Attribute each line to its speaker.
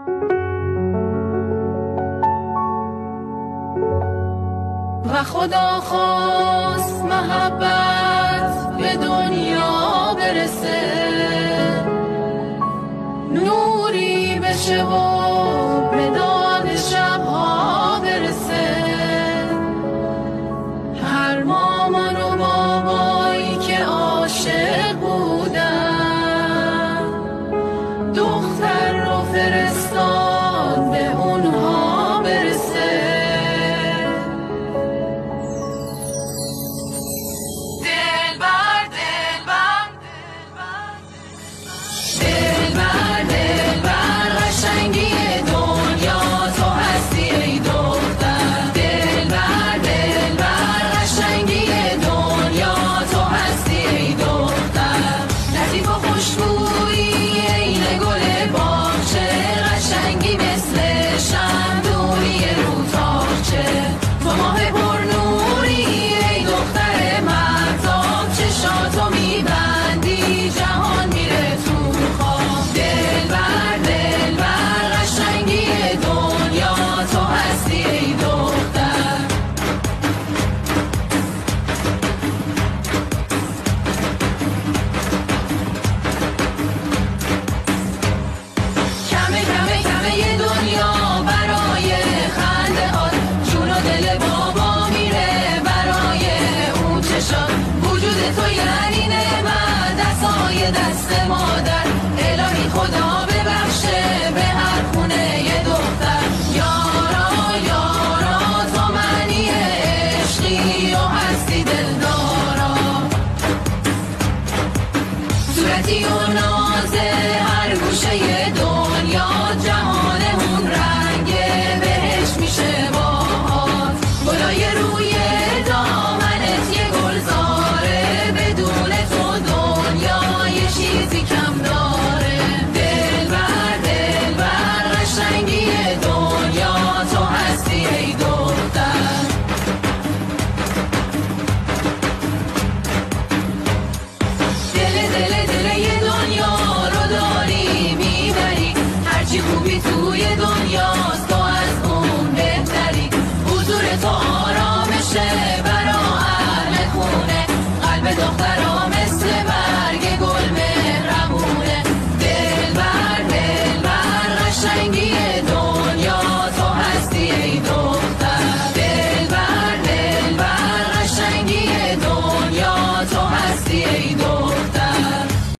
Speaker 1: و خدا خواست محبت به دنیا برسه، نوری بشه و به داد شبها برسه. هر مامان و بابایی که عاشق بودن، دختر رو فرستاد به اونها برسه. تو یعنی نعمت، دستای دست مادر. الهی خدا ببخشه به هر خونه یه دختر. یارا یارا تو معنی عشقی و هستی دلدارا، صورتی و نازه هر گوشه دنیا جهان